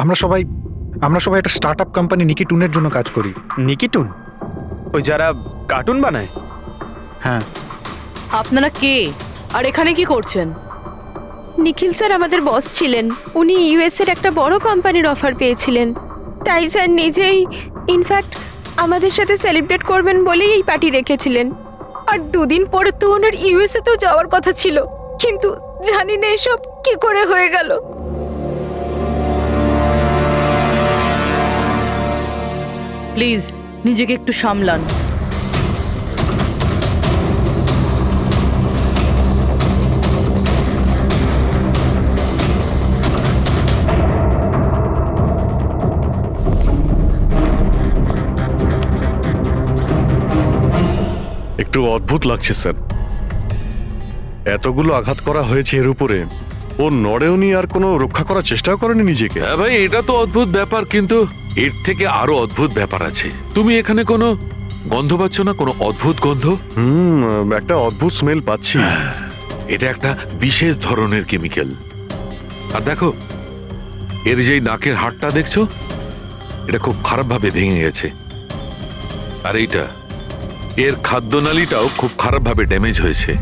আমরা সবাই একটা স্টার্ট আপ কোম্পানি নিকিটুনের জন্য কাজ করি। নিকিটুন? ওই যারা কার্টুন বানায়? হ্যাঁ। আপনারা কে আর এখানে কি করছেন? নিখিল স্যার আমাদের বস ছিলেন। উনি ইউএস এর একটা বড় কোম্পানির অফার পেয়েছিলেন, তাই স্যার নিজেই ইনফ্যাক্ট আমাদের সাথে সেলিব্রেট করবেন বলেই এই পার্টি রেখেছিলেন। আর দুদিন পরে তো ওনার ইউএসএ তেও যাওয়ার কথা ছিল, কিন্তু জানি না এসব কি করে হয়ে গেল। প্লিজ নিজেকে একটু সামলান। একটু অদ্ভুত লাগছে স্যার, এতগুলো আঘাত করা হয়েছে এর উপরে ও নড়েওনি, আর কোনো রক্ষা করার চেষ্টাও করেনি নিজেকে। হ্যাঁ ভাই, এটা তো অদ্ভুত ব্যাপার, কিন্তু এর থেকে আরো অদ্ভুত ব্যাপার আছে। তুমি এখানে কোনো গন্ধ পাচ্ছ না? কোনো অদ্ভুত গন্ধ? একটা অদ্ভুত স্মেল পাচ্ছি। এটা একটা বিশেষ ধরনের কেমিক্যাল। আর দেখো, এর যেই নাকের হাড়টা দেখছো, এটা খুব খারাপভাবে ভেঙে গেছে। আর এইটা, এর খাদ্যনালীটাও খুব খারাপভাবে ড্যামেজ হয়েছে।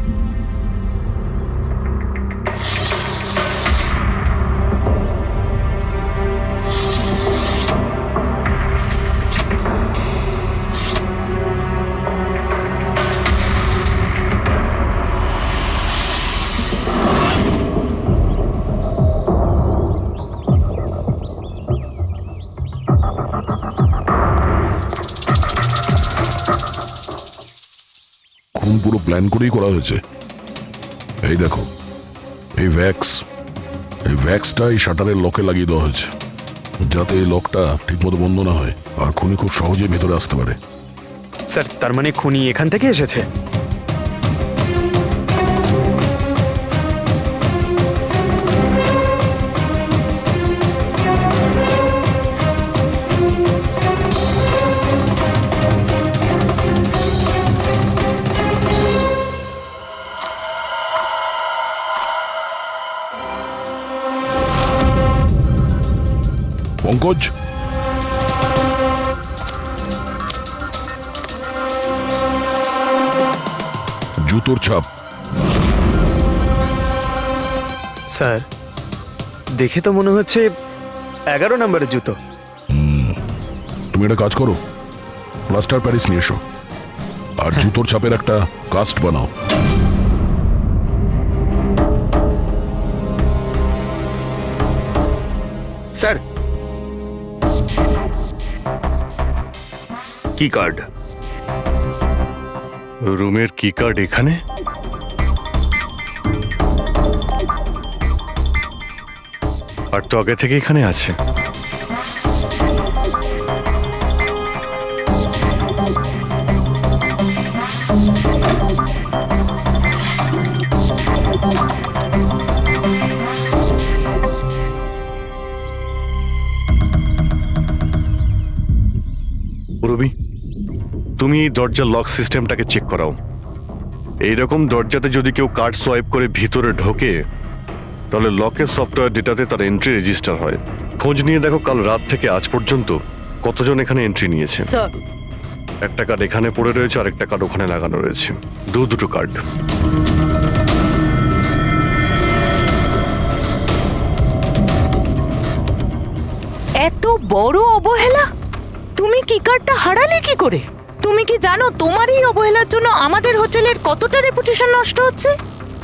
খুন পুরো প্ল্যান করেই করা হয়েছে। এই দেখো, এই ভ্যাক্সটা এই শাটারের লকে লাগিয়ে দেওয়া হয়েছে, যাতে এই লকটা ঠিকমতো বন্ধ না হয় আর খুনি খুব সহজেই ভেতরে আসতে পারে। স্যার, তার মানে খুনি এখান থেকে এসেছে? পঙ্কজ, জুতোর ছাপ। স্যার, দেখে তো মনে হচ্ছে 11 নম্বরের জুতো। তুমি একটা কাজ করো, প্লাস্টার প্যারিস নিয়ে এসো আর জুতোর ছাপের একটা কাস্ট বানাও। স্যার, কি কার্ড? রুমের কি কার্ড এখানে? আর তো আগে থেকে এখানে আছে। রবি, তুমি এই দরজার লক সিস্টেমটাকে চেক করাও। এইরকম দরজাতে যদি কেউ কার্ড সোয়াইপ করে ভিতরে ঢোকে, তাহলে লকের সফটওয়্যার ডেটাতে তার এন্ট্রি রেজিস্টার হয়। খোঁজ নিয়ে দেখো কাল রাত থেকে আজ পর্যন্ত কতজন এখানে এন্ট্রি নিয়েছে। স্যার, একটা কার্ড এখানে পড়ে রয়েছে, আর একটা কার্ড ওখানে লাগানো রয়েছে, দুটো কার্ড। এত বড় অবহেলা! তুমি কি কার্ডটা হারালে কি করে? তুমি কি জানো তোমার এই অবহেলার জন্য আমাদের হোটেলের কতটা রেপুটেশন নষ্ট হচ্ছে?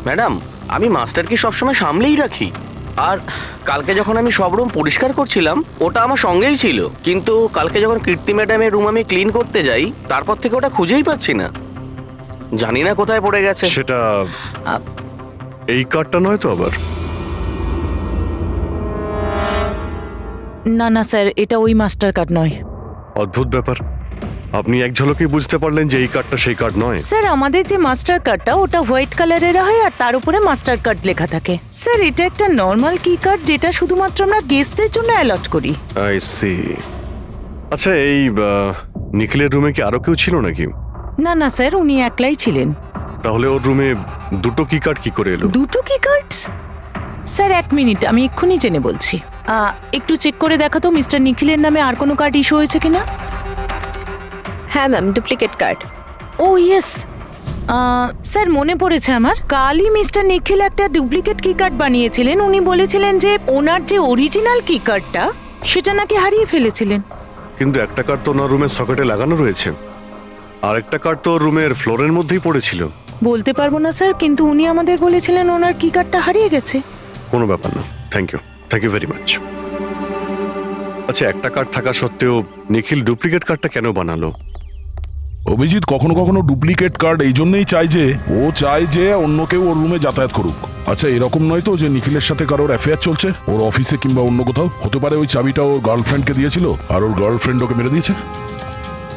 ম্যাডাম, আমি মাস্টারকে সবসময় সামলেই রাখি। আর কালকে যখন আমি সব রুম পরিষ্কার করছিলাম, ওটা আমার সঙ্গেই ছিল, কিন্তু কালকে যখন কীর্তি ম্যাডামের রুম আমি ক্লিন করতে যাই, তারপর থেকে ওটা খুঁজেই পাচ্ছি না। জানি না কোথায় পড়ে গেছে। সেটা এই কার্ডটা নয় তো আবার? না না স্যার, এটা ওই মাস্টার কার্ড নয়। অদ্ভুত ব্যাপার, আপনি এক ঝলকেই বুঝতে পারলেন যে এই কার্ডটা সেই কার্ড নয়? স্যার, আমাদের যে মাস্টার কার্ডটা ওটা হোয়াইট কালারের হয় আর তার উপরে মাস্টার কার্ড লেখা থাকে। স্যার, এটা একটা নর্মাল কি কার্ড যেটা শুধুমাত্র আমরা গেস্টদের জন্য অ্যালট করি। I see. আচ্ছা, এই নিখিলের রুমে কি আরো কেউ ছিল নাকি? না না স্যার, উনি একলাই ছিলেন। তাহলে ওর রুমে দুটো কি কার্ড কি করে এলো? দুটো কি কার্ডস? স্যার, 1 মিনিট, আমি এক্ষুনি জেনে বলছি। একটু চেক করে দেখা তো মিস্টার নিখিলের নামে আর কোনো কার্ড ইস্যু হয়েছে কিনা। হ্যাঁ ম্যাম, ডুপ্লিকেট কার্ড। ও ইয়েস, স্যার মনে পড়েছে আমার, কালই মিস্টার নিখিল একটা ডুপ্লিকেট কি কার্ড বানিয়েছিলেন। উনি বলেছিলেন যে ওনার যে অরিজিনাল কি কার্ডটা সেটা নাকি হারিয়ে ফেলেছিলেন। কিন্তু একটা কার্ড তো ওনার রুমের সকেটে লাগানো রয়েছে, আর একটা কার্ড তো রুমের ফ্লোরের মধ্যেই পড়েছিল। বলতে পারবো না স্যার, কিন্তু উনি আমাদের বলেছিলেন ওনার কি কার্ডটা হারিয়ে গেছে। কোনো ব্যাপার না, থ্যাংক ইউ ভেরি মাচ। আচ্ছা, একটা কার্ড থাকা সত্ত্বেও নিখিল ডুপ্লিকেট কার্ডটা কেন বানালো? অভিজিৎ কখনো কখনো ডুপ্লিকেট কার্ড এই জন্যই চায় যে ও চায় যে অন্য কেউ ওর রুমে যাতায়াত করুক। আচ্ছা, এরকম নয় তো যে নিখিলের সাথে কারোর অ্যাফেয়ার চলছে ওর অফিসে কিংবা অন্য কোথাও? হতে পারে ওই চাবিটা ওর গার্লফ্রেন্ডকে দিয়েছিল আর ওর গার্লফ্রেন্ড ওকে মেরে দিয়েছে।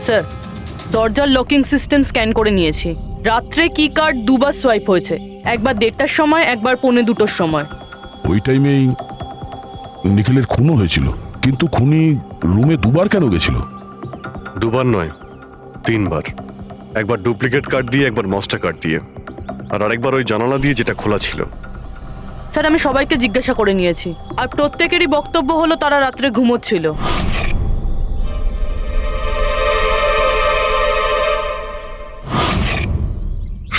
স্যার, দরজার লকিং সিস্টেম স্ক্যান করে নিয়েছি। রাত্রে কি কার্ড দুবার সোয়াইপ হয়েছে, একবার 1:30টার সময়, একবার 1:45টার সময়। ওই টাইমেই নিখিলের খুনও হয়েছিল, কিন্তু খুনি রুমে দুবার কেন গেছিল? দুবার নয়, 3বার। একবার ডুপ্লিকেট কার্ড দিয়ে, একবার মাস্টার কার্ড দিয়ে, আর আরেকবার ওই জানালা দিয়ে যেটা খোলা ছিল। স্যার, আমি সবাইকে জিজ্ঞাসা করে নিয়েছি, আর প্রত্যেকেরই বক্তব্য হলো তারা রাত্রে ঘুমোচ্ছিল।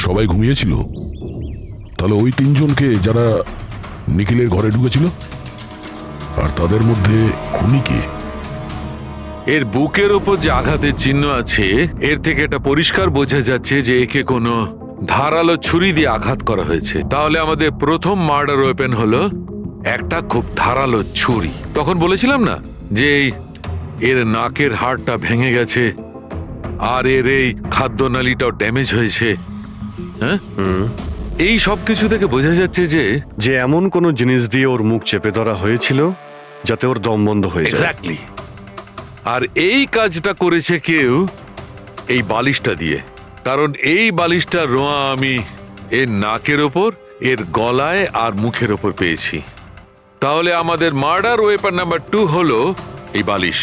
সবাই ঘুমিয়েছিল? তাহলে ওই 3জনকে যারা নিখিলের ঘরে ঢুকেছিল, আর তাদের মধ্যে খুনি কে? এর বুকের ওপর যে আঘাতের চিহ্ন আছে এর থেকে এটা পরিষ্কার বোঝা যাচ্ছে যে একে কোনো ধারালো ছুরি দিয়ে আঘাত করা হয়েছে। তাহলে আমাদের প্রথম মার্ডার ওয়েপেন হলো একটা খুব ধারালো ছুরি। তখন বলেছিলাম না যে এর নাকের হাড়টা ভেঙে গেছে আর এর এই খাদ্যনালীটাও ড্যামেজ হয়েছে। হ্যাঁ, এই সব কিছু থেকে বোঝা যাচ্ছে যে এমন কোনো জিনিস দিয়ে ওর মুখ চেপে ধরা হয়েছিল যাতে ওর দম বন্ধ হয়ে যায়। এক্স্যাক্টলি। আর এই কাজটা করেছে কেউ এই বালিশটা দিয়ে, কারণ এই বালিশটা রোয়া আমি এর নাকের ওপর, এর গলায় আর মুখের ওপর পেয়েছি। তাহলে আমাদের মার্ডার ওয়েপন নাম্বার 2 হলো এই বালিশ।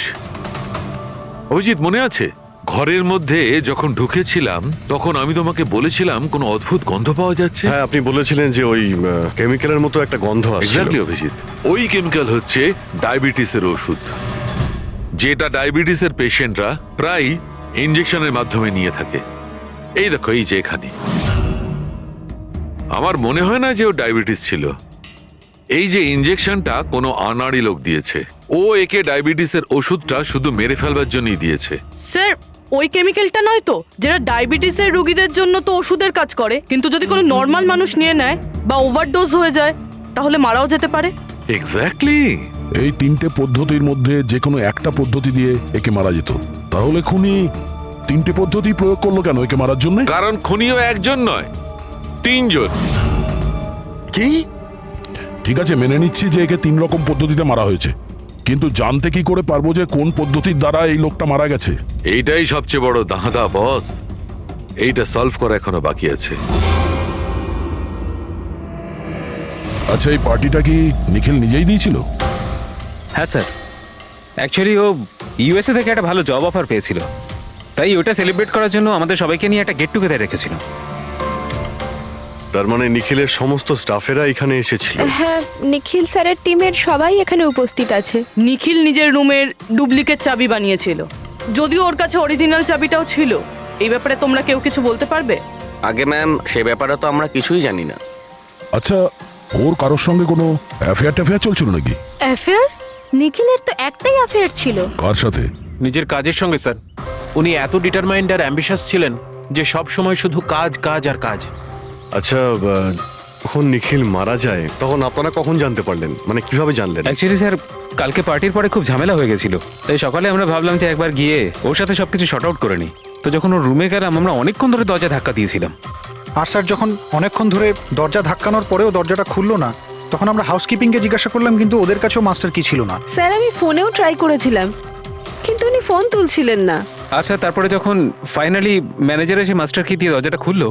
অভিজিৎ, মনে আছে ঘরের মধ্যে যখন ঢুকেছিলাম তখন আমি তোমাকে বলেছিলাম কোনো অদ্ভুত গন্ধ পাওয়া যাচ্ছে? হ্যাঁ, আপনি বলেছিলেন যে ওই কেমিক্যালের মতো একটা গন্ধ আসছে। এক্স্যাক্টলি অভিজিৎ, ওই কেমিক্যাল হচ্ছে ডায়াবেটিসের ওষুধ, যেটা ডায়াবেটিসের পেশেন্টরা প্রায় ইনজেকশনের মাধ্যমে নিয়ে থাকে। এই দেখো, এই যে এখানে। আমার মনে হয় না যে ও ডায়াবেটিস ছিল। এই যে ইনজেকশনটা কোনো আনাড়ি লোক দিয়েছে, ও একে ডায়াবেটিসের ওষুধটা শুধু মেরে ফেলবার জন্যই দিয়েছে। স্যার, ওই কেমিক্যালটা নয় তো যেটা ডায়াবেটিসের রোগীদের জন্য তো ওষুধের কাজ করে, কিন্তু যদি কোনো নর্মাল মানুষ নিয়ে নেয় বা ওভারডোজ হয়ে যায় তাহলে মারাও যেতে পারে। এক্স্যাক্টলি। এই 3টে পদ্ধতির মধ্যে যে কোনো একটা পদ্ধতি দিয়ে একে মারা যেত। তাহলে খুনি 3টে পদ্ধতি প্রয়োগ করলো কেন একে মারার জন্য? কারণ খুনিও একজন নয়, 3জন। কি? ঠিক আছে, মেনে নিচ্ছি যে একে 3 রকম পদ্ধতিতে মারা হয়েছে, কিন্তু জানতে কি করে পারবো যে কোন পদ্ধতির দ্বারা এই লোকটা মারা গেছে? এইটাই সবচেয়ে বড় দাঁদা বস, এইটা সলভ করা এখনো বাকি আছে। আচ্ছা, এই পার্টিটা কি নিখিল নিজেই দিয়েছিল? হ্যাঁ স্যার, অ্যাকচুয়ালি ও ইউএসএ থেকে একটা ভালো জব অফার পেয়েছিল, তাই ওটা সেলিব্রেট করার জন্য আমাদের সবাইকে নিয়ে একটা গেট টুগেদার রেখেছিল। তার মানে নিখিলের সমস্ত স্টাফেরা এখানে এসেছিল? হ্যাঁ, নিখিল স্যারের টিমের সবাই এখানে উপস্থিত আছে। নিখিল নিজের রুমের ডুপ্লিকেট চাবি বানিয়েছিল, যদিও ওর কাছে অরিজিনাল চাবিটাও ছিল। এই ব্যাপারে তোমরা কেউ কিছু বলতে পারবে? আগে ম্যাম, সে ব্যাপারে তো আমরা কিছুই জানি না। আচ্ছা, ওর কারোর সঙ্গে কোনো অ্যাফেয়ার চলছিল নাকি? অ্যাফেয়ার? নিখিলের তো একটাই অ্যাফেয়ার ছিল। কার সাথে? নিজের কাজের সঙ্গে স্যার। উনি এত ডিটারমাইন্ড আর অ্যাম্বিশাস ছিলেন যে সব সময় শুধু কাজ কাজ আর কাজ। আচ্ছা, যখন নিখিল মারা যায় তখন আপনারা কখন জানতে পারলেন, মানে কিভাবে জানলেন? অ্যাকচুয়ালি স্যার, কালকে পার্টির পরে খুব ঝামেলা হয়ে গেছিল, তাই সকালে আমরা ভাবলাম যে একবার গিয়ে ওর সাথে সবকিছু শর্ট আউট করে নিই। তো যখন ওর রুমে গেলাম আমরা অনেকক্ষণ ধরে দরজা ধাক্কা দিয়েছিলাম। আর স্যার, যখন অনেকক্ষণ ধরে দরজা ধাক্কানোর পরেও দরজাটা খুললো না, তখন আমরা হাউসকিপিংকে জিজ্ঞাসা করলাম, কিন্তু ওদের কাছেও মাস্টার কি ছিল না। স্যার, আমি ফোনেও ট্রাই করেছিলাম, কিন্তু উনি ফোন তুলছিলেন না। আর স্যার, তারপরে যখন ফাইনালি ম্যানেজার এসে মাস্টার কি দিয়ে দরজাটা খুললো,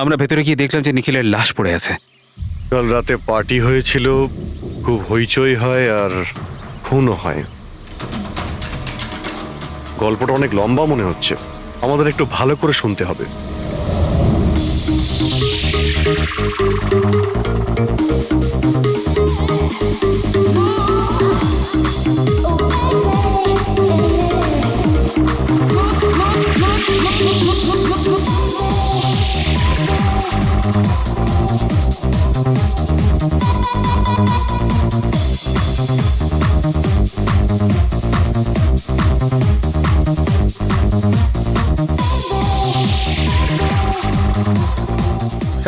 আমরা ভেতরে গিয়ে দেখলাম যে নিখিলের লাশ পড়ে আছে। কাল রাতে পার্টি হয়েছিল, খুব হইচই হয় আর খুনও হয়। গল্পটা অনেক লম্বা মনে হচ্ছে, আমাদের একটু ভালো করে শুনতে হবে।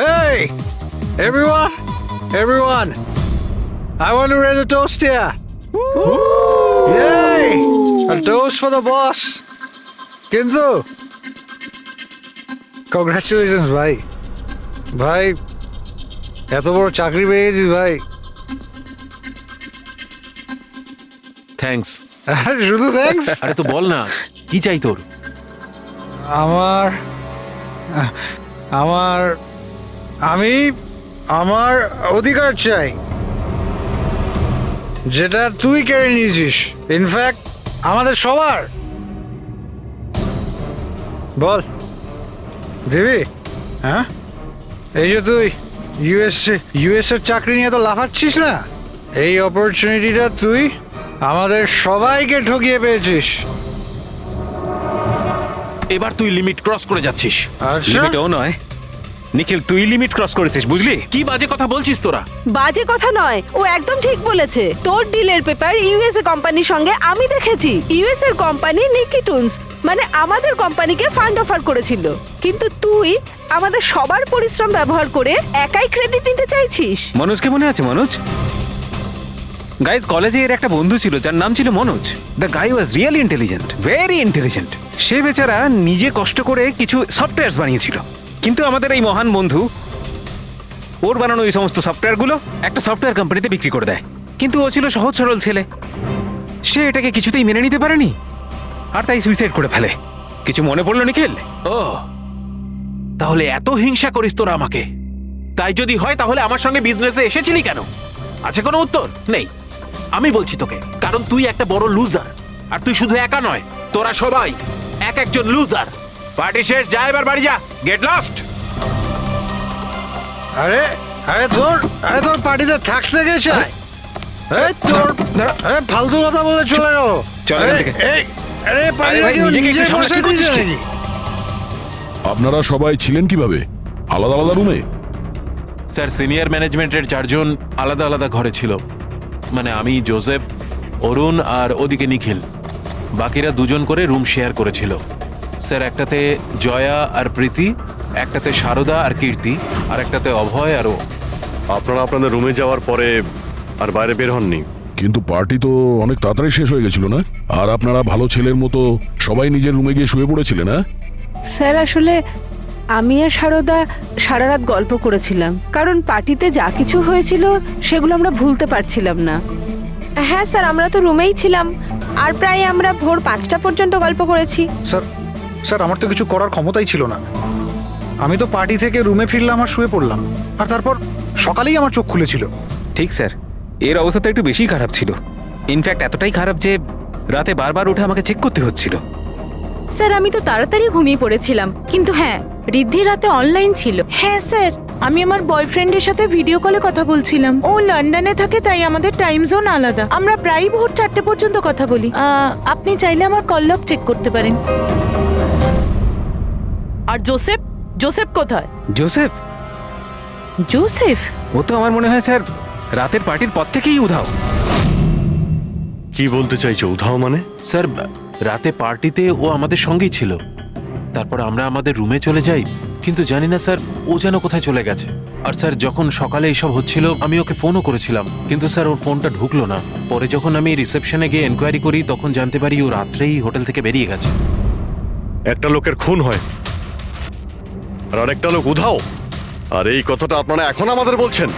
Hey, everyone, I want to raise a toast here. Yay! A toast for the boss. কিন্তু কংগ্রাচুলেশনস ভাই, ভাই এত বড় চাকরি পেয়েছিস ভাই। থ্যাঙ্কস। শুধু থ্যাঙ্কস? আরে তো বল না কি চাই তোর? আমার আমার আমি আমার অধিকার চাই, যেটা তুই কেড়ে নিয়েছিস, ইনফ্যাক্ট আমাদের সবার। বল দিবি? হ্যাঁ, এই যে তুই ইউএস এর চাকরি নিয়ে তো লাফাচ্ছিস না, এই অপরচুনিটিটা তুই আমাদের সবাইকে ঠকিয়ে পেয়েছিস। এবার তুই লিমিট ক্রস করে যাচ্ছিস। আচ্ছা, লিমিটও নয় নিখিল, তুই লিমিট ক্রস করেছিস, বুঝলি? কি বাজে কথা বলছিস তোরা? বাজে কথা নয়, ও একদম ঠিক বলেছে। তোর ডিলের পেপার ইউএসএ কোম্পানির সঙ্গে আমি দেখেছি। ইউএস এর কোম্পানি নিকি টুনস মানে আমাদের কোম্পানিকে ফান্ড অফার করেছিল, কিন্তু তুই আমাদের সবার পরিশ্রম ব্যবহার করে একাই ক্রেডিট নিতে চাইছিস। মনোজকে মনে আছে? মনোজ গাইজ, কলেজে এর একটা বন্ধু ছিল যার নাম ছিল Manoj. The guy was really intelligent, very intelligent. সে বেচারা নিজে কষ্ট করে কিছু সফটওয়্যার বানিয়েছিল, কিন্তু আমাদের এই মহান বন্ধু ওর বানানো এই সমস্ত সফটওয়্যারগুলো একটা সফটওয়্যার কোম্পানিতে বিক্রি করে দেয়। কিন্তু ও ছিল সহজ সরল ছেলে, সে এটাকে কিছুতেই মেনে নিতে পারেনি, আর তাই সুইসাইড করে ফেলে। কিছু মনে পড়লো নিখিল? ও তাহলে এত হিংসা করিস তোরা আমাকে? তাই যদি হয় তাহলে আমার সঙ্গে বিজনেসে এসেছিলি কেন? আছে কোনো উত্তর নেই? আমি বলছি তোকে, কারণ তুই একটা বড় লুজার। আর তুই শুধু একা নয়, তোরা সবাই এক একজন লুজার। পার্টি শেষ, যা এবার বাড়ি যা, গেট লস্ট। আরে আরে তোর পার্টিতে থাকতে গেছে, এই তোর আরে ফালতু কথা বলে চলে গেল। চল এখান থেকে। আরে পার্টি ভাই, নিজেকে একটু সামলাতে বসে করছিস দিয়েছে কি? নাকি? আপনারা সবাই ছিলেন কিভাবে আলাদা আলাদা রুমে? স্যার, সিনিয়র ম্যানেজমেন্টের 4 জন আলাদা আলাদা ঘরে ছিল। মানে আমি, জোসেফ, অরুণ আর ওদিকে নিখিল। বাকিরা 2 জন করে রুম শেয়ার করেছিল। স্যার, একটাতে জয়া আর প্রীতি, একটাতে সারদা আর কীর্তি, আর একটাতে অভয় আর ও। আপনারা আপনাদের রুমে যাওয়ার পরে আর বাইরে বের হননি? কিন্তু পার্টি তো অনেক তাড়াতাড়ি শেষ হয়ে গেছিল না? আর আপনারা ভালো ছেলের মতো সবাই নিজের রুমে গিয়ে শুয়ে পড়েছিলেন, হ্যাঁ? স্যার, আসলে আমি আর সারদা সারা রাত গল্প করেছিলাম, কারণ পার্টিতে যা কিছু হয়েছিল সেগুলো আমরা ভুলতে পারছিলাম না। হ্যাঁ স্যার, আমরা তো রুমেই ছিলাম, আর প্রায় আমরা ভোর 5টা পর্যন্ত গল্প করেছি। স্যার আমার তো কিছু করার ক্ষমতাই ছিল না। আমি তো পার্টি থেকে রুমে ফিরলাম আর শুয়ে পড়লাম, আর তারপর সকালেই আমার চোখ খুলেছিল। ঠিক স্যার, এর অবস্থা তো একটু বেশি খারাপ ছিল। ইনফ্যাক্ট এতটাই খারাপ যে রাতে বারবার উঠে আমাকে চেক করতে হচ্ছিল। স্যার, আমি তো তাড়াতাড়ি ঘুমিয়ে পড়েছিলাম, কিন্তু হ্যাঁ, ঋদ্ধি রাতে অনলাইন ছিল। হ্যাঁ স্যার, আমি আমার বয়ফ্রেন্ডের সাথে ভিডিও কলে কথা বলছিলাম। ও লন্ডনে থাকে, তাই আমাদের টাইম জোন আলাদা। আমরা প্রায় ভোর 4টে পর্যন্ত কথা বলি। আপনি চাইলে আমার কল লগ চেক করতে পারেন। আর জোসেফ কোথায়? জোসেফ? জোসেফ? ও তো আমার মনে হয় স্যার রাতের পার্টির পর থেকেই উধাও। কি বলতে চাইছো উধাও মানে? স্যার, রাতে পার্টিতে ও আমাদের সঙ্গেই ছিল। তারপর আমরা আমাদের রুমে চলে যাই, কিন্তু জানি না স্যার ও যেন কোথায় চলে গেছে। আর স্যার, যখন সকালে এইসব হচ্ছিল আমি ওকে ফোনও করেছিলাম, কিন্তু স্যার ওর ফোনটা ঢুকলো না। পরে যখন আমি রিসেপশনে গিয়ে এনকোয়ারি করি তখন জানতে পারি ও রাত্রেই হোটেল থেকে বেরিয়ে গেছে। একটা লোকের খুন হয় আর আরেকটা লোক উধাও, আর এই কথাটা আপনারা এখন আমাদের বলছেন?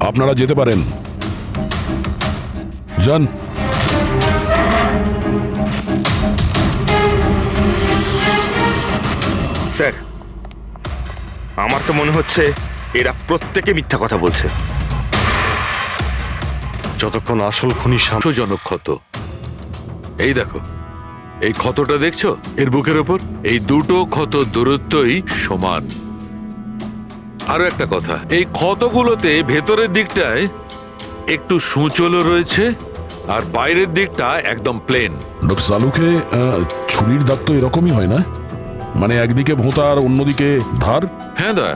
আপনারা যেতে পারেন, যান। স্যার, আমার তো মনে হচ্ছে এরা প্রত্যেকে মিথ্যা কথা বলছে। যতক্ষণ আসল খুনি জনক ক্ষত। এই দেখো, এই ক্ষতটা দেখছো এর বুকের ওপর? এই দুটো ক্ষত দূরত্বই সমান। আরো একটা কথা, এই ক্ষতগুলোতে ভেতরের দিকটায় একটু সূচলও রয়েছে, আর বাইরের দিকটা একদম প্লেন। ডক্টর সালুকে ছুরির দাগ তো এরকমই হয় না? মানে একদিকে ভোঁতা আর অন্যদিকে ধার? হ্যাঁ দা,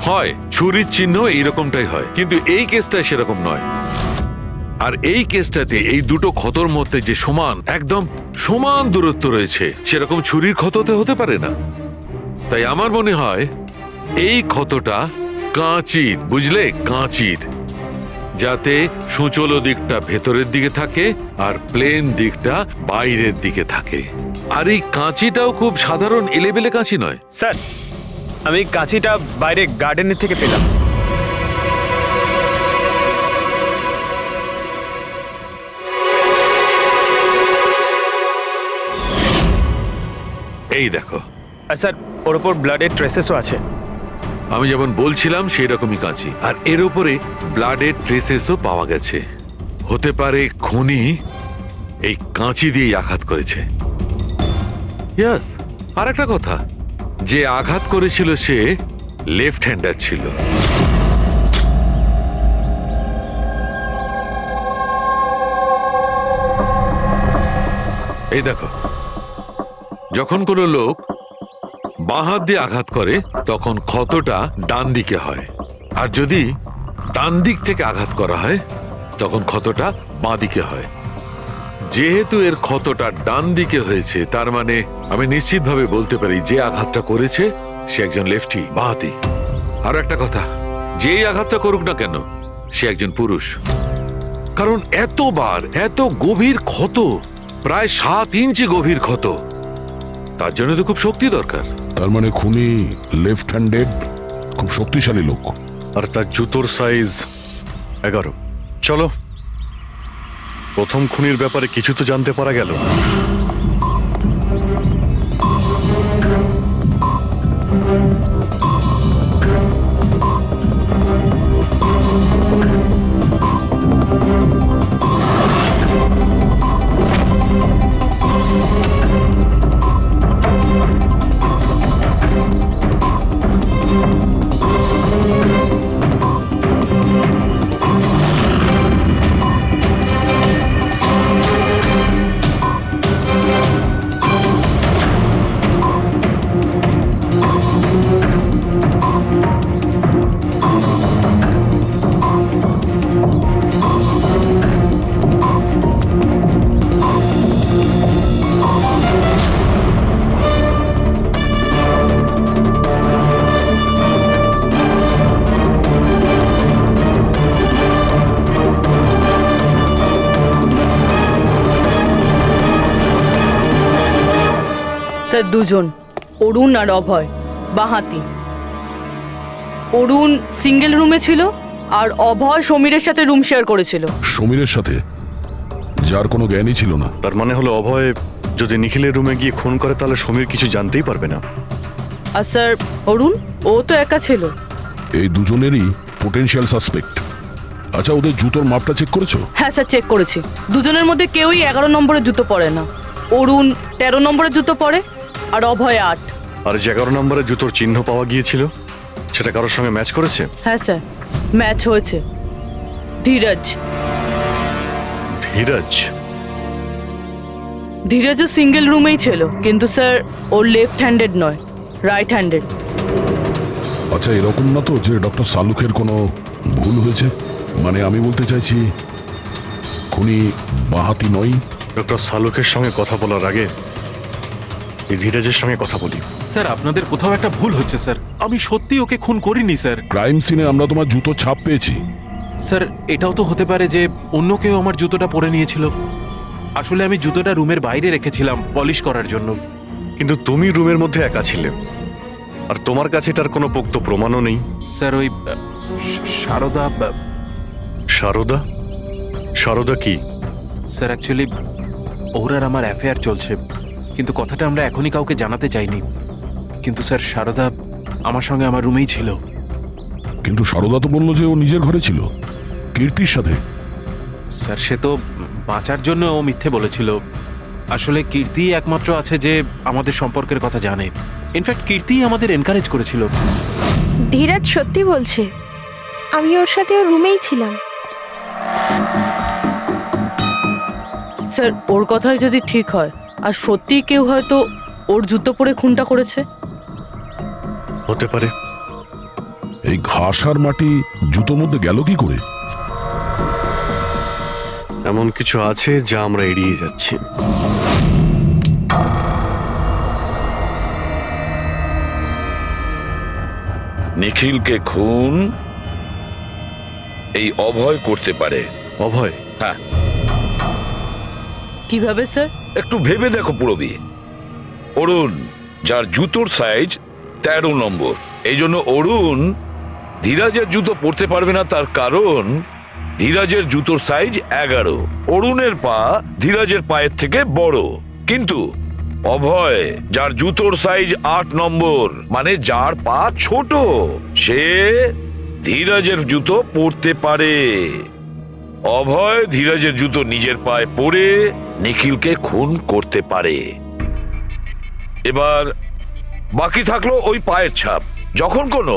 হয়, ছুরির চিহ্ন এইরকমটাই হয়, কিন্তু এই কেসটা সেরকম নয়। আর এই কেসটাতে এই দুটো ক্ষতর মধ্যে যে একদম সমান দূরত্ব রয়েছে, সেরকম ছুরির ক্ষততে হতে পারে না। তাই আমার মনে হয় এই ক্ষতটা কাঁচির, বুঝলে, কাঁচির, যাতে সুচলো দিকটা ভেতরের দিকে থাকে আর প্লেন দিকটা বাইরের দিকে থাকে। আর এই কাঁচিটাও খুব সাধারণ এলেবেলে কাঁচি নয়। স্যার, আমি কাঁচিটা বাইরে গার্ডেনের থেকে পেলাম। এই দেখো, আর স্যার, ওর ওপর ব্লাডের ট্রেসেসও আছে। আমি যেমন বলছিলাম সেই রকমই কাঁচি, আর এর উপরে ব্লাডের ট্রেসেসও পাওয়া গেছে। হতে পারে খুনি এই কাঁচি দিয়েই আঘাত করেছে। ইয়াস, আর একটা কথা, যে আঘাত করেছিল সে লেফট হ্যান্ডার ছিল। এই দেখো, যখন কোনো লোক বাঁ হাত দিয়ে আঘাত করে তখন ক্ষতটা ডান দিকে হয়, আর যদি ডান দিক থেকে আঘাত করা হয় তখন ক্ষতটা বাঁ দিকে হয়। যেহেতু এর ক্ষতটা ডান দিকে হয়েছে, তার মানে আমি নিশ্চিতভাবে বলতে পারি যে আঘাতটা করেছে সে একজন লেফটি, বাঁহাতি। আর একটা কথা, যেই আঘাতটা করুক না কেন সে একজন পুরুষ, কারণ এতবার, এত গভীর ক্ষত, প্রায় 7 ইঞ্চি গভীর ক্ষত, তার জন্য তো খুব শক্তি দরকার। তার মানে খুনি লেফট হ্যান্ডেড, খুব শক্তিশালী লোক। আর তার জুতোর সাইজ 11। চলো, প্রথম খুনির ব্যাপারে কিছু তো জানতে পারা গেল। স্যার, দুজন, অরুণ আর অভয়, বাঁহাতি। অরুণ সিঙ্গেল রুমে ছিল আর অভয় সমীরের সাথে রুম শেয়ার করেছিল। সমীরের সাথে, যার কোনো জ্ঞানই ছিল না। তার মানে হলো অভয় যদি নিখিলের রুমে গিয়ে খুন করে তাহলে সমীর কিছু জানতেই পারবে না। আর স্যার, অরুণ, ও তো একা ছিল। এই দুজনেরই পোটেনশিয়াল সাসপেক্ট। আচ্ছা, ওদের জুতোর মাপটা চেক করেছো? হ্যাঁ স্যার, চেক করেছি। দুজনের মধ্যে কেউই 11 নম্বরের জুতো পরে না। অরুণ 13 নম্বরের জুতো পরে আর অভয় 8। আর যে 11 নম্বরের জুতোর চিহ্ন পাওয়া গিয়েছিল সেটা কারোর সঙ্গে ম্যাচ করেছে? হ্যাঁ স্যার, ম্যাচ হয়েছে। ধীরজ। ধীরজ? ধীরজও সিঙ্গেল রুমেই ছিল, কিন্তু স্যার ওর লেফট হ্যান্ডেড নয়, রাইট হ্যান্ডেড। আচ্ছা, এরকম না তো যে ডক্টর সালুকের কোনো ভুল হয়েছে? মানে আমি বলতে চাইছি খুনি বাঁহাতি নয়। ডক্টর সালুকের সঙ্গে কথা বলার আগে এই ধীরজের সঙ্গে কথা বলি। স্যার, আপনাদের কোথাও একটা ভুল হচ্ছে স্যার। আমি সত্যি ওকে খুন করিনি স্যার। ক্রাইম সিনে আমরা তোমার জুতোর ছাপ পেয়েছি। স্যার, এটাও তো হতে পারে যে অন্য কেউ আমার জুতোটা পরে নিয়েছিল। আসলে আমি জুতোটা রুমের বাইরে রেখেছিলাম পলিশ করার জন্য। কিন্তু তুমি রুমের মধ্যে একা ছিলে, আর তোমার কাছে তার কোনো পোক্ত প্রমাণও নেই। স্যার, ওই সারদা। সারদা? সারদা কি? স্যার, অ্যাকচুয়ালি ওর আর আমার অ্যাফেয়ার চলছে, কিন্তু কথাটা আমরা এখনই কাউকে জানাতে চাইনি। কিন্তু স্যার, সারদা আমার সঙ্গে আমার রুমেই ছিল। কিন্তু সারদা তো বললো যে ও নিজের ঘরে ছিল কীর্তির সাথে। স্যার, সে তো বাঁচার জন্য ও মিথ্যে বলেছিল। আসলে কীর্তি একমাত্র আছে যে আমাদের সম্পর্কের কথা জানে। ইনফ্যাক্ট কীর্তি আমাদের এনকারেজ করেছিল। ধীরাজ সত্যি বলছে, আমি ওর সাথে ওর রুমেই ছিলাম। স্যার, ওর কথাই যদি ঠিক হয় আর সত্যিই কেউ হয়তো ওর জুতো পরে খুনটা করেছে। হতে পারে। এই ঘাস আর মাটি জুতোর মধ্যে গেল কি করে? এমন কিছু আছে যা আমরা এড়িয়ে যাচ্ছি। নিখিলকে খুন এই অভয় করতে পারে। অভয়? হ্যাঁ, কিভাবে স্যার? একটু ভেবে দেখো পুরবি। অরুণ, যার জুতোর সাইজ 13 নম্বর, এই জন্য অরুণ ধীরাজের জুতো পরতে পারবে না, তার কারণ ধীরাজের জুতোর সাইজ 11। অরুণের পা ধীরাজের পায়ের থেকে বড়। কিন্তু অভয়, যার জুতোর সাইজ 8 নম্বর, মানে যার পা ছোট, সে ধীরাজের জুতো পরতে পারে। অভয় ধীরাজের জুতো নিজের পায়ে পরে নিখিলকে খুন করতে পারে। এবার বাকি থাকলো ওই পায়ের ছাপ। যখন কোনো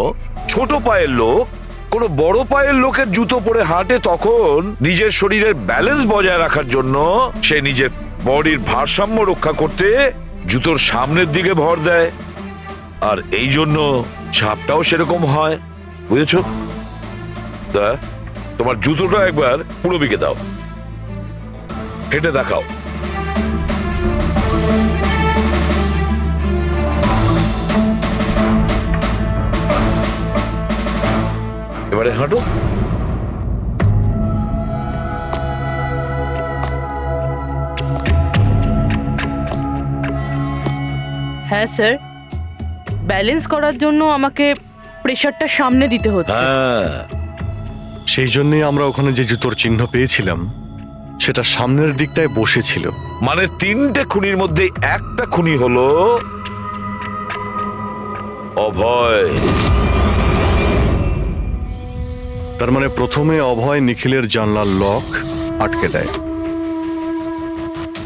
ছোট পায়ের লোক কোনো বড় পায়ের লোকের জুতো পরে হাঁটে, তখন নিজের শরীরের ব্যালেন্স বজায় রাখার জন্য সে নিজের বডির ভারসাম্য রক্ষা করতে জুতোর সামনের দিকে ভর দেয়, আর এই জন্য ছাপটাও সেরকম হয়। বুঝেছো? তা তোমার জুতোটা একবার পুরবিকে দাও, হেঁটে দেখাও। এবারে হাঁটো। হ্যাঁ স্যার, ব্যালেন্স করার জন্য আমাকে প্রেশারটা সামনে দিতে হচ্ছে। হ্যাঁ, সেই জন্যই আমরা ওখানে যে জুতোর চিহ্ন পেয়েছিলাম সেটা সামনের দিকটায় বসেছিল। মানে 3টে খুনির মধ্যে একটা খুনি হলো অভয়। তার মানে প্রথমে অভয় নিখিলের জানলার লক আটকে দেয়,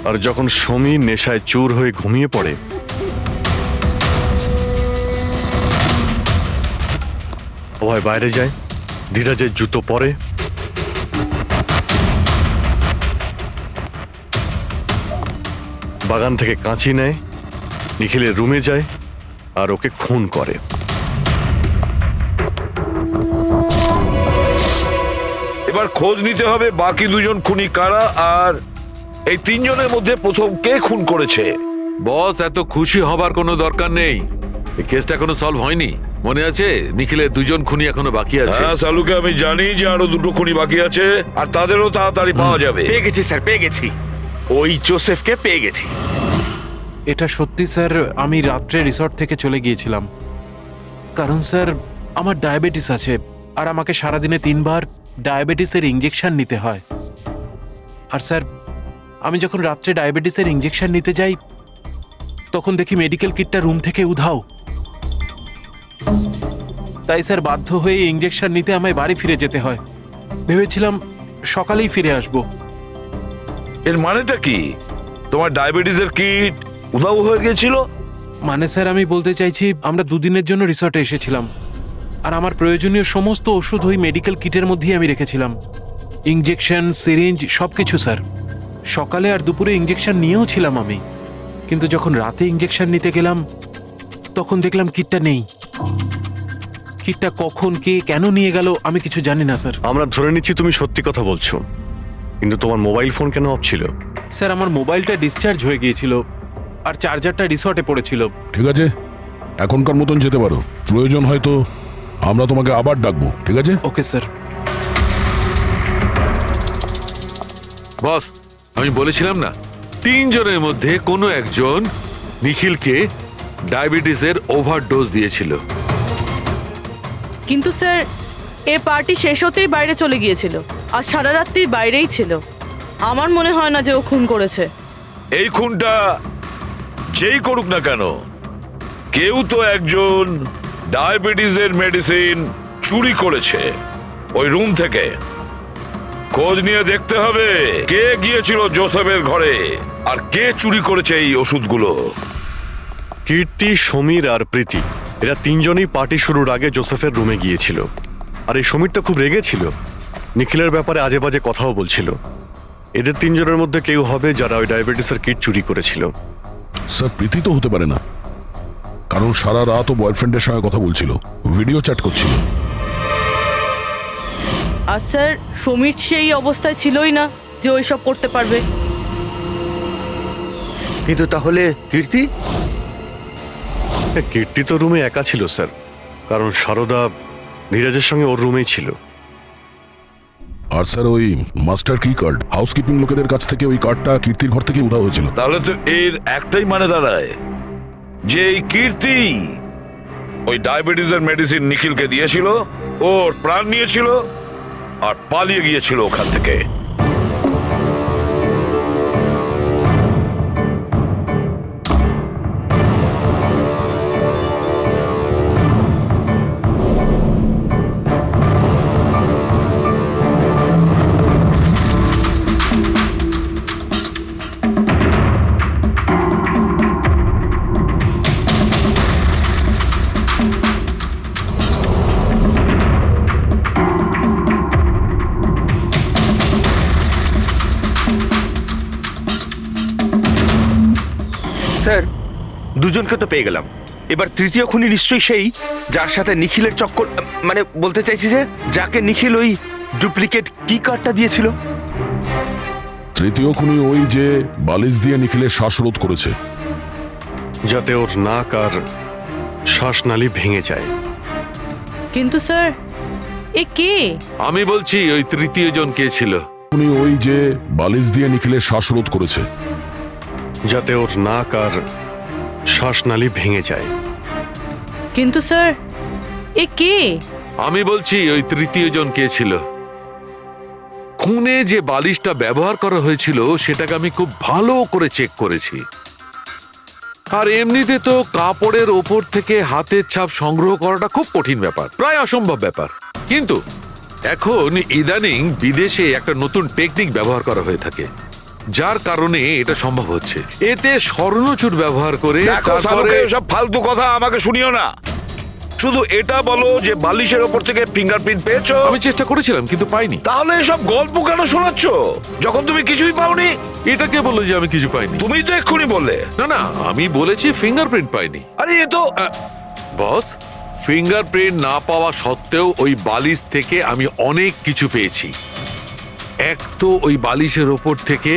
আর যখন সমীর নেশায় চুর হয়ে ঘুমিয়ে পড়ে, অভয় বাইরে যায়, ধীরাজের জুতো পরে, বাগান থেকে কাঁচি নেয়, নিখিলের রুমে যায় আর ওকে খুন করে। এবার খোঁজ নিতে হবে বাকি 2 জন খুনি কারা, আর এই 3 জনের মধ্যে প্রথম কে খুন করেছে। বস, এত খুশি হবার কোনো দরকার নেই। এই কেসটা এখনো সলভ হয়নি। মনে আছে নিখিলের 2 জন খুনি এখনো বাকি আছে। হ্যাঁ সালুকে আমি জানি যে আরো 2টো খুনি বাকি আছে, আর তাদেরও তাড়াতাড়ি পাওয়া যাবে। পেয়ে গেছি স্যার, পেয়ে গেছি। ওই জোসেফকে পেয়ে গেছি। এটা সত্যি স্যার, আমি রাত্রে রিসর্ট থেকে চলে গিয়েছিলাম, কারণ স্যার আমার ডায়াবেটিস আছে, আর আমাকে সারাদিনে 3 বার ডায়াবেটিসের ইঞ্জেকশন নিতে হয়। আর স্যার, আমি যখন রাত্রে ডায়াবেটিসের ইঞ্জেকশন নিতে যাই, তখন দেখি মেডিকেল কিটটা রুম থেকে উধাও। তাই স্যার বাধ্য হয়ে ইঞ্জেকশন নিতে আমায় বাড়ি ফিরে যেতে হয়। ভেবেছিলাম সকালেই ফিরে আসব। এর মানেটা কি? তোমার ডায়াবেটিসের কিট উধাও হয়ে গেছিল? মানে স্যার, আমি বলতে চাইছি আমরা 2 দিনের জন্য রিসর্টে এসেছিলাম, আর আমার প্রয়োজনীয় সমস্ত ওষুধ ওই মেডিকেল কিটের মধ্যেই আমি রেখেছিলাম। ইঞ্জেকশন, সিরিঞ্জ, সবকিছু স্যার। সকালে আর দুপুরে ইঞ্জেকশন নিয়েও ছিলাম আমি, কিন্তু যখন রাতে ইঞ্জেকশন নিতে গেলাম তখন দেখলাম কিটটা নেই। কিটটা কখন কে কেন নিয়ে গেল আমি কিছু জানি না স্যার। আমরা ধরে নিচ্ছি তুমি সত্যি কথা বলছো, কিন্তু তোমার মোবাইল ফোন কেন অফ ছিল? স্যার, আমার মোবাইলটা ডিসচার্জ হয়ে গিয়েছিল, আর চার্জারটা রিসর্টে পড়েছিল। ঠিক আছে, এখনকার মতন যেতে পারো। প্রয়োজন হয়তো আমরা তোমাকে আবার ডাকবো, ঠিক আছে? Okay sir. বস, আমি বলেছিলাম না 3 জনের মধ্যে কোনো একজন নিখিলকে ডায়াবেটিসের ওভারডোজ দিয়েছিল। কিন্তু স্যার, এ পার্টি শেষ হতেই বাইরে চলে গিয়েছিল, আর সারা রাত্রি বাইরেই ছিল। আমার মনে হয় না যে ও খুন করেছে। এই খুনটা যেই করুক না কেন, কেউ তো একজন ডায়াবেটিসের মেডিসিন চুরি করেছে ওই রুম থেকে। খোঁজ নিয়ে দেখতে হবে কে গিয়েছিল জোসেফের ঘরে, আর কে চুরি করেছে এই ওষুধগুলো। কীর্তি, সমীর আর প্রীতি, এরা 3 জনই পার্টি শুরুর আগে জোসেফের রুমে গিয়েছিল। আর এই সমীর তো খুব রেগেছিল, নিখিলের ব্যাপারে আজে বাজে কথাও বলছিল। এদের 3 জনের মধ্যে কেউ হবে যারা ওই ডায়াবেটিসের কিট চুরি করেছিল। স্যার, প্রীতি তো হতে পারে না, কারণ সারা রাত ও বয়ফ্রেন্ডের সঙ্গে কথা বলছিল, ভিডিও চ্যাট করছিল। আর স্যার, সমীর সেই অবস্থায় ছিলই না যে ওইসব করতে পারবে। কিন্তু তাহলে কীর্তি? কীর্তি তো রুমে একা ছিল স্যার, কারণ সারদা নীরজের সঙ্গে ওর রুমেই ছিল। আর স্যার ওই মাস্টার কি কার্ড হাউসকিপিং লোকেদের কাছ থেকে ওই কার্ডটা কীর্তির ঘর থেকে উধাও হয়েছিল। তাহলে তো এর একটাই মানে দাঁড়ায় যে এই কীর্তি ওই ডায়াবেটিসের মেডিসিন নিখিলকে দিয়েছিল, ওর প্রাণ নিয়েছিল আর পালিয়ে গিয়েছিল ওখান থেকে। স্যার দুজনকে তো পেয়ে গেলাম, এবার তৃতীয় খুনি নিশ্চয়ই সেই যার সাথে নিখিলের চক্কর, মানে বলতে চাইছি যে যাকে নিখিল ওই ডুপ্লিকেট কি কার্ডটা দিয়েছিল। তৃতীয় খুনি ওই যে বালিশ দিয়ে নিখিলের শ্বাসরোধ করেছে, যাতে ওর নাক আর শ্বাসনালী ভেঙে যায়। কিন্তু স্যার এ কে? আমি বলছি ওই তৃতীয় জন কে ছিল। খুনি ওই যে বালিশ দিয়ে নিখিলের শ্বাসরোধ করেছে, যাতে ওর নাক আর শ্বাসনালী ভেঙে যায়। কিন্তু স্যার এ কে? আমি বলছি ওই তৃতীয় জন কে ছিল। খুনে যে বালিশটা ব্যবহার করা হয়েছিল সেটাকে আমি খুব ভালো করে চেক করেছি। আর এমনিতে তো কাপড়ের ওপর থেকে হাতের ছাপ সংগ্রহ করাটা খুব কঠিন ব্যাপার, প্রায় অসম্ভব ব্যাপার। কিন্তু এখন ইদানিং বিদেশে একটা নতুন টেকনিক ব্যবহার করা হয়ে থাকে, যার কারণে এটা সম্ভব হচ্ছে। এতে স্বর্ণচুর ব্যবহার করে সব ফালতু কথা আমাকে শুনিও না, শুধু এটা বলো যে বালিশের ওপর থেকে ফিঙ্গারপ্রিন্ট পেয়েছো। আমি চেষ্টা করেছিলাম কিন্তু পাইনি। তাহলে এসব গল্প কেন শোনাচ্ছ যখন তুমি কিছুই পাওনি? এটা কে বললো যে আমি কিছু পাইনি? তুমি তো এক্ষুনি বললে। না না, আমি বলেছি ফিঙ্গারপ্রিন্ট পাইনি। আরে এ তো বস, ফিঙ্গারপ্রিন্ট না পাওয়া সত্ত্বেও ওই বালিশ থেকে আমি অনেক কিছু পেয়েছি। এক তো ওই বালিশের ওপর থেকে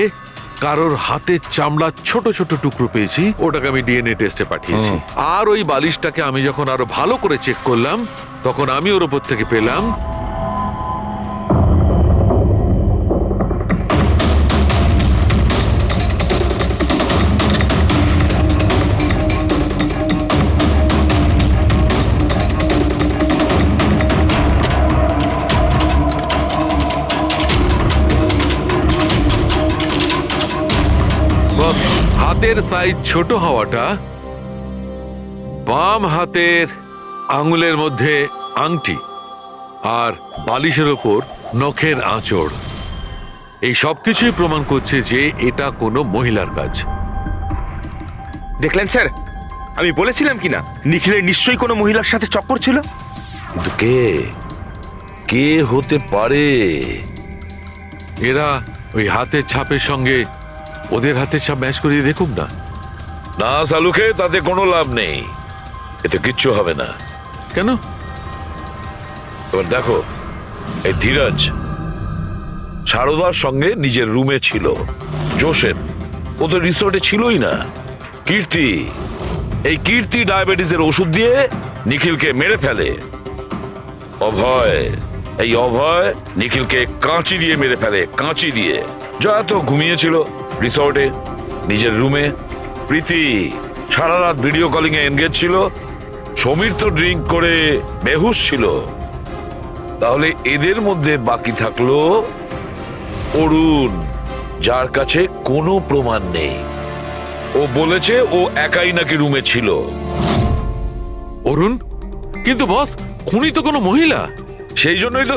কারোর হাতের চামড়ার ছোট ছোট টুকরো পেয়েছি, ওটাকে আমি ডিএনএ টেস্টে পাঠিয়েছি। আর ওই বালিশটাকে আমি যখন আরো ভালো করে চেক করলাম তখন আমি ওর ওপর থেকে পেলাম হাতের সাইজ ছোট হওয়াটা, বাম হাতের আঙুলের মধ্যে আংটি আর বালিশের ওপর নখের আঁচড়, এই সবকিছুই প্রমাণ করছে যে এটা কোনো মহিলার কাজ। দেখলেন স্যার, আমি বলেছিলাম কিনা নিখিলের নিশ্চয়ই কোনো মহিলার সাথে চক্কর ছিল। কিন্তু কে কে হতে পারে? এরা ওই হাতের ছাপের সঙ্গে ওদের হাতের ছাপ ম্যাচ করিয়ে দেখুক না। না সালুকে, তাতে কোনো লাভ নেই, এতে কিচ্ছু হবে না। কেন? এবার দেখো, এই ধীরজ সারদার সঙ্গে নিজের রুমে ছিল, জোসেফ ও তো রিসোর্টে ছিলই না, কীর্তি, এই কীর্তি ডায়াবেটিসের ওষুধ দিয়ে নিখিলকে মেরে ফেলে, অভয়, এই অভয় নিখিলকে কাঁচি দিয়ে মেরে ফেলে, কাঁচি দিয়ে। জয়া তো ঘুমিয়েছিল রিসর্টে নিজের রুমে, প্রীতি সারা রাত ভিডিও কলিং এ এনগেজ ছিল, সমীর তো ড্রিঙ্ক করে বেহুশ ছিল। তাহলে এদের মধ্যে বাকি থাকলো অরুণ, যার কাছে কোনো প্রমাণ নেই। ও বলেছে ও একাই নাকি রুমে ছিল। অরুণ? কিন্তু বস, খুনি তো কোনো মহিলা। সেই জন্যই তো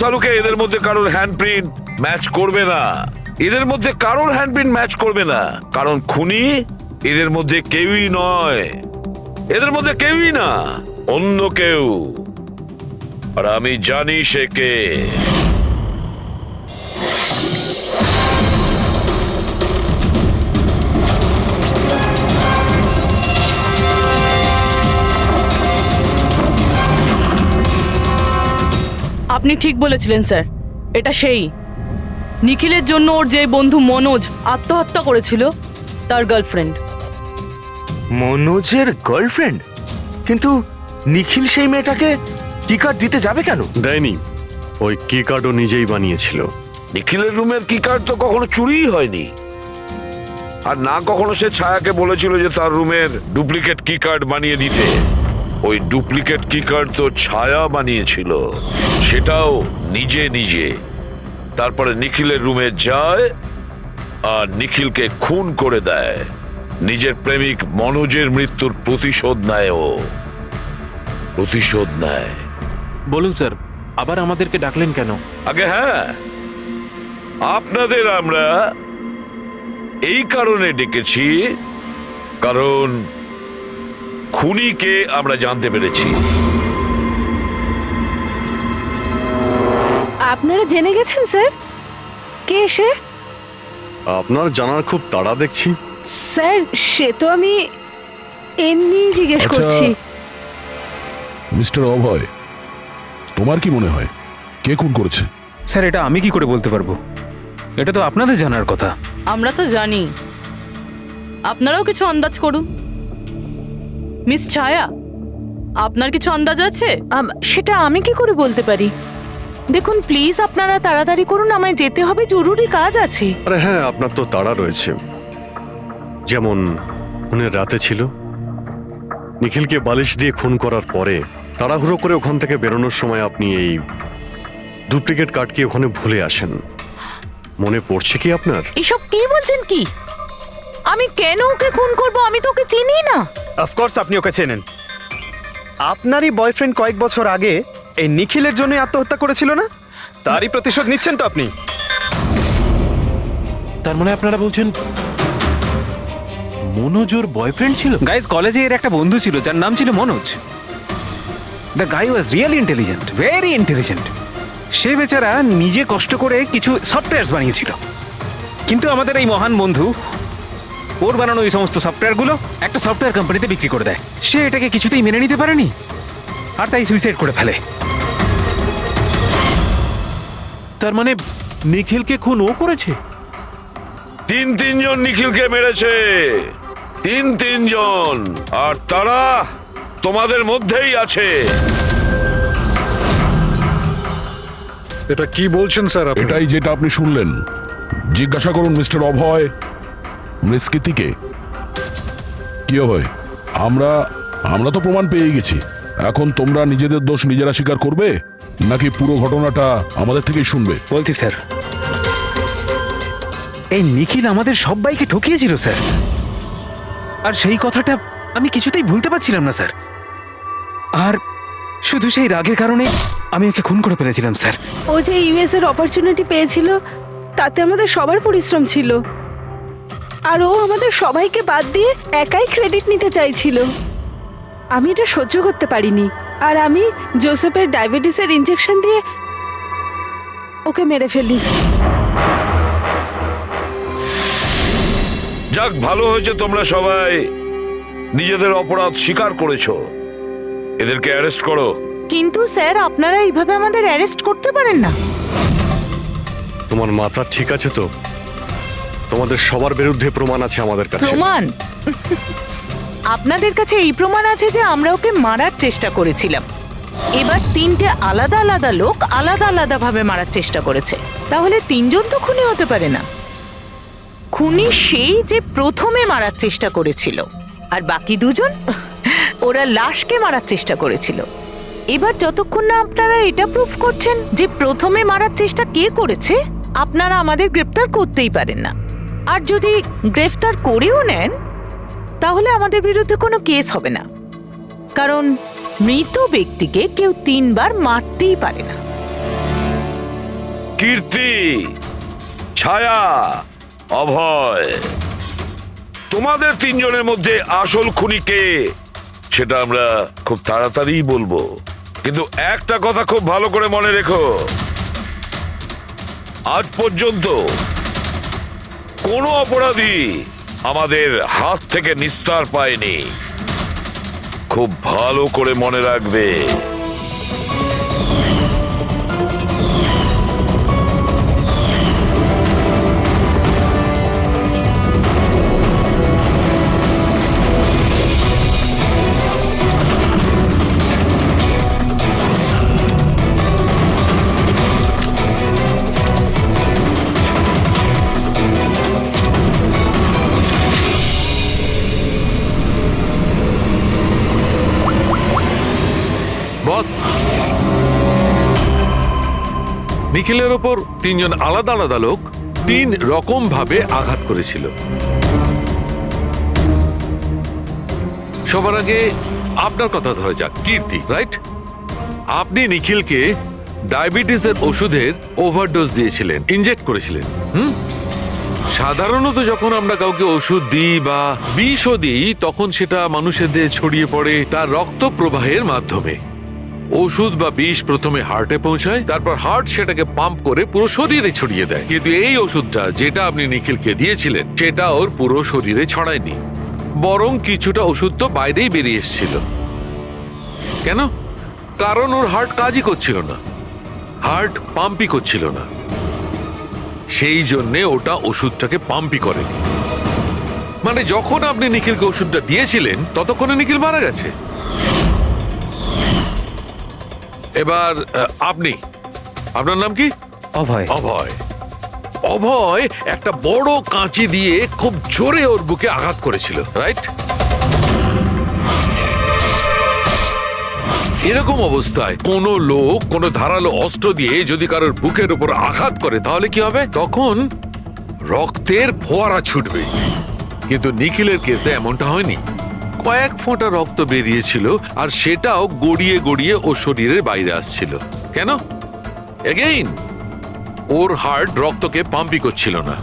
সালুকে এদের মধ্যে কারোর হ্যান্ডপ্রিন্ট ম্যাচ করবে না, এদের মধ্যে কারোর হ্যান্ডপ্রিন্ট ম্যাচ করবে না, কারণ খুনি এদের মধ্যে কেউই নয়, এদের মধ্যে কেউই না, অন্য কেউ। আর আমি জানি সে কে। আপনি ঠিক বলেছিলেন স্যার, এটা সেই নিখিলের জন্য ওর যে বন্ধু মনোজ আত্মহত্যা করেছিল তার গার্লফ্রেন্ড। মনোজের গার্লফ্রেন্ড? কিন্তু নিখিল সেই মেয়েটাকে কি কার্ড দিতে যাবে কেন? দেয়নি, ওই কি কার্ডও নিজেই বানিয়েছিল। নিখিলের রুমের কি কার্ড তো কখনো চুরিই হয়নি, আর না কখনো সে ছায়াকে বলেছিল যে তার রুমের ডুপ্লিকেট কি কার্ড বানিয়ে দিতে। ওই ডুপ্লিকেট কি কার্ড তো ছায়া বানিয়েছিল, সেটাও নিজে নিজে। তারপরে নিখিলের রুমে যায় আর নিখিলকে খুন করে দেয়। নিজের প্রেমিক মনোজের মৃত্যুর প্রতিশোধ নেয়, ও প্রতিশোধ নেয়। বলুন স্যার, আবার আমাদেরকে ডাকলেন কেন? আগে হ্যাঁ, আপনাদের আমরা এই কারণে ডেকেছি, কারণ খুনিকে আমরা জানতে পেরেছি। আপনারা জেনে গেছেন স্যার? কে সে? আপনার জানার খুব তাড়া দেখছি। স্যার সে তো আমি এমনি জিজ্ঞেস আচ্ছা। করছি। মিস্টার অভয়, তোমার কি মনে হয় কে খুন করেছে? স্যার, এটা আমি কি করে বলতে পারবো? এটা তো আপনাদের জানার কথা। আমরা তো জানি, আপনারাও কিছু আন্দাজ করুন। মিস ছায়া, আপনার কিছু আন্দাজ আছে? সেটা আমি কি করে বলতে পারি? দেখুন প্লিজ আপনারা তাড়াতাড়ি করুন, আমায় যেতে হবে, জরুরি কাজ আছে। আরে হ্যাঁ, আপনার তো তাড়া রয়েছে। যেমন খুনের রাতে ছিল, নিখিলকে বালিশ দিয়ে খুন করার পরে তাড়াহুড়ো করে ওখান থেকে বেরোনোর সময় আপনি এই ডুপ্লিকেট কার্ডকে ওখানে ভুলে আসেন। মনে পড়ছে কি আপনার? এসব কি বলছেন কি? আমি কেন ওকে খুন করব? আমি তো ওকে চিনি না। অফকোর্স আপনি ওকে চেনেন। আপনারই বয়ফ্রেন্ড কয়েক বছর আগে এই নিখিলের জন্য আত্মহত্যা করেছিল না? তারই প্রতিশোধ নিচ্ছেন তো আপনি? তার মানে আপনারা বলছেন মনোজ ওর বয়ফ্রেন্ড ছিল? গাইজ, কলেজে এর একটা বন্ধু ছিল যার নাম ছিল Manoj. The guy was really intelligent, very intelligent. সে বেচারা নিজে কষ্ট করে কিছু সফটওয়্যার বানিয়েছিল, কিন্তু আমাদের এই মহান বন্ধু ওর বানানো ওই সমস্ত সফটওয়্যারগুলো একটা সফটওয়্যার কোম্পানিতে বিক্রি করে দেয়। সে এটাকে কিছুতেই মেনে নিতে পারেনি, আর তাই সুইসাইড করে ফেলে। তার মানে নিখিলকে খুন ও করেছে? তিনজন নিখিলকে মেরেছে, তিনজন, আর তারা তোমাদের মধ্যেই আছে। এটা কি বলছেন স্যার আপনি? এটাই যেটা আপনি শুনলেন। জিজ্ঞাসা করুন মিস্টার অভয় মৃস্কিতিকে। কি অভয়, আমরা তো প্রমাণ পেয়ে গেছি। এখন তোমরা নিজেদের দোষ নিজেরা স্বীকার করবে নাকি পুরো ঘটনাটা আমাদের থেকেই শুনবে? বলছি স্যার, এই নিখিল আমাদের সবাইকে ঠকিয়েছিল স্যার, আর সেই কথাটা আমি কিছুতেই ভুলতে পারছিলাম না স্যার। আর শুধু সেই রাগের কারণে আমি ওকে খুন করে ফেলেছিলাম স্যার। ও যে ইউএস এর অপরচুনিটি পেয়েছিল তাতে আমাদের সবার পরিশ্রম ছিল, আর ও আমাদের সবাইকে বাদ দিয়ে একাই ক্রেডিট নিতে চাইছিল। আমি এটা সহ্য করতে পারিনি, আর আমি জোসেফের ডায়াবেটিসের ইনজেকশন দিয়ে ওকে মেরে ফেলি। যাক, ভালো হয়েছে তোমরা সবাই নিজেদের অপরাধ স্বীকার করেছো। এদেরকে অ্যারেস্ট করো। কিন্তু স্যার আপনারা এইভাবে আমাদের অ্যারেস্ট করতে পারেন না। তোমার মাথা ঠিক আছে তো? তোমাদের সবার বিরুদ্ধে প্রমাণ আছে আমাদের কাছে। প্রমাণ? আপনাদের কাছে এই প্রমাণ আছে যে আমরা ওকে মারার চেষ্টা করেছিলাম। এবার তিনটে আলাদা আলাদা লোক আলাদা আলাদা ভাবে মারার চেষ্টা করেছে, তাহলে তিনজন তো খুনি হতে পারে না। খুনি সেই যে প্রথমে মারার চেষ্টা করেছিল, আর বাকি দুজন ওরা লাশকে মারার চেষ্টা করেছিল। এবার যতক্ষণ না আপনারা এটা প্রুফ করছেন যে প্রথমে মারার চেষ্টা কে করেছে, আপনারা আমাদের গ্রেফতার করতেই পারেন না। আর যদি গ্রেফতার করেও নেন তাহলে আমাদের বিরুদ্ধে কোনো কেস হবে না, কারণ মৃত ব্যক্তিকে কেউ 3 বার মারতেই পারে না। কীর্তি, ছায়া, অভয়, তোমাদের তিনজনের মধ্যে আসল খুনি কে সেটা আমরা খুব তাড়াতাড়ি বলবো। কিন্তু একটা কথা খুব ভালো করে মনে রেখো, আজ পর্যন্ত কোনো অপরাধী আমাদের হাত থেকে নিস্তার পায়নি। খুব ভালো করে মনে রাখবে। বস, নিখিলের ওপর তিনজন আলাদা আলাদা লোক 3 রকম ভাবে আঘাত করেছিল। সবার আগে আপনার কথা ধরা যাক, কীর্তি, রাইট? আপনি নিখিলকে ডায়াবেটিসের ওষুধের ওভারডোজ দিয়েছিলেন, ইনজেক্ট করেছিলেন। সাধারণত যখন আমরা কাউকে ওষুধ দিই বা বিষও দিই, তখন সেটা মানুষের দেহে ছড়িয়ে পড়ে তার রক্ত প্রবাহের মাধ্যমে। ওষুধ বা বিষ প্রথমে হার্টে পৌঁছায়, তারপর হার্ট সেটাকে পাম্প করে পুরো শরীরে ছড়িয়ে দেয়। কিন্তু এই ওষুধটা যেটা আপনি নিখিলকে দিয়েছিলেন, সেটা ওর পুরো শরীরে ছড়ায়নি, বরং কিছুটা ওষুধ তো বাইরেই বেরিয়ে এসেছিল। কেন? কারণ ওর হার্ট কাজই করছিল না, হার্ট পাম্পই করছিল না, সেই জন্যে ওটা ওষুধটাকে পাম্পই করেনি। মানে যখন আপনি নিখিলকে ওষুধটা দিয়েছিলেন, ততক্ষণে নিখিল মারা গেছে। এবার আপনি, আপনার নাম কি? অভয়। অভয়। অভয় একটা বড় কাঁচি দিয়ে খুব জোরে ওর বুকে আঘাত করেছিল, রাইট? এরকম অবস্থায় কোনো লোক কোনো ধারালো অস্ত্র দিয়ে যদি কারোর বুকের উপর আঘাত করে, তাহলে কি হবে? তখন রক্তের ফোয়ারা ছুটবে। কিন্তু নিখিলের কেসে এমনটা হয়নি। কয়েক ফোঁটা রক্ত বেরিয়েছিল, আর সেটাও গড়িয়ে গড়িয়ে ওর শরীরের বাইরে আসছিল। কেন? এগেইন, ওর হার্ট রক্তকে পাম্পই করছিল না।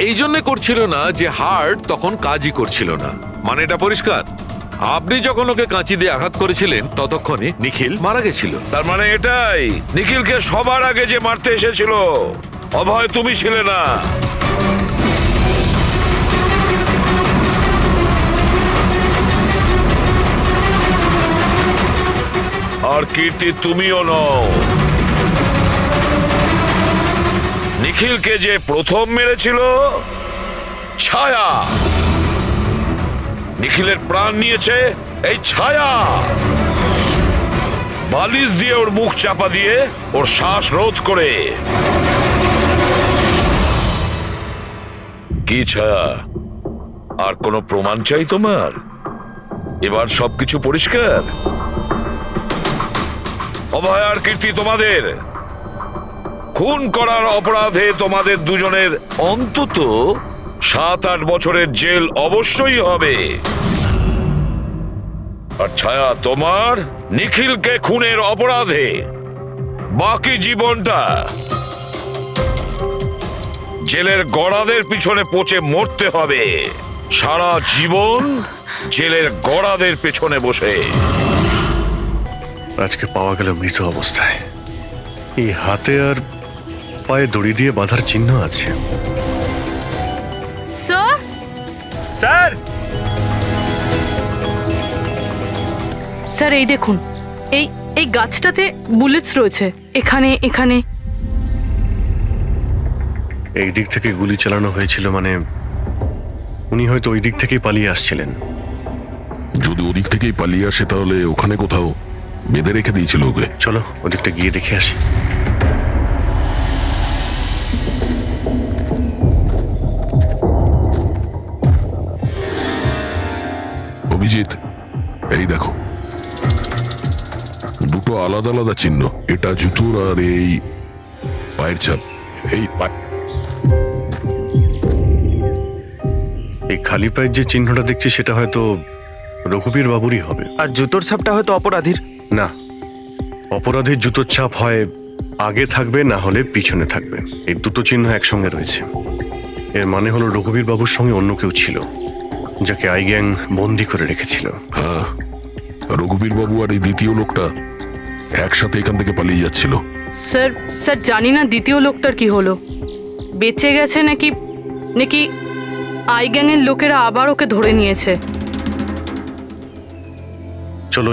এই জন্য করছিল না যে হার্ট তখন কাজই করছিল না। মানে এটা পরিষ্কার, আপনি যখন ওকে কাঁচি দিয়ে আঘাত করেছিলেন, ততক্ষণে নিখিল মারা গেছিল। তার মানে এটাই, নিখিলকে সবার আগে যে মারতে এসেছিল অভয় তুমি ছিলে না। আর কীর্তি তুমিও নও। নিখিলকে যে প্রথম মেরেছিল ছায়া, নিখিলের প্রাণ নিয়েছে এই ছায়া। বালিশ দিয়ে ওর মুখ চাপা দিয়ে ওর শ্বাস রোধ করে। কি ছায়া, আর কোনো প্রমাণ চাই তোমার? এবার সবকিছু পরিষ্কার। অভয় আর কীর্তি, তোমাদের খুন করার অপরাধে তোমাদের দুজনের অন্তত 7-8 বছরের জেল অবশ্যই হবে। আর ছায়া, তোমার নিখিলকে খুনের অপরাধে বাকি জীবনটা জেলের গড়াদের পিছনে পচে মরতে হবে। সারা জীবন জেলের গড়াদের পেছনে বসে। আজকে পাওয়া গেল মৃত অবস্থায়। এই হাতে আর পায়ে দড়ি দিয়ে বাঁধার চিহ্ন আছে। স্যার, স্যার, স্যার এই দেখুন, এই এই গাছটাতে বুলেটস রয়েছে, এখানে এখানে। এই দিক থেকে গুলি চালানো হয়েছিল, মানে উনি হয়তো ওই দিক থেকেই পালিয়ে আসছিলেন। যদি ওদিক থেকেই পালিয়ে আসে তাহলে ওখানে কোথাও বেঁধে রেখে দিয়েছিল ওকে। চলো ওদিকটা গিয়ে দেখে আসি। অভিজিৎ, এই দেখো, দুটো আলাদা আলাদা চিহ্ন। এটা জুতোর আর এই পায়ের ছাপ। এই খালি পায়ের যে চিহ্নটা দেখছি সেটা হয়তো রঘুবীর বাবুরই হবে। আর জুতোর ছাপটা হয়তো অপরাধীর। না, অপরাধীর জুতোর ছাপ হয় আগে থাকবে, না হলে পিছনে থাকবে। এই দুটো চিহ্ন একসঙ্গে রয়েছে। এর মানে হলো রঘুবীর বাবুর সঙ্গে অন্য কেউ ছিল, যাকে আই গ্যাং বন্দি করে রেখেছিল। হ্যাঁ, রঘুবীর বাবু আর এই দ্বিতীয় লোকটা একসাথে এখান থেকে পালিয়ে যাচ্ছিল। স্যার, স্যার জানি না দ্বিতীয় লোকটার কি হলো, বেঁচে গেছে নাকি নাকি আই গ্যাংয়ের লোকেরা আবার ওকে ধরে নিয়েছে। চলো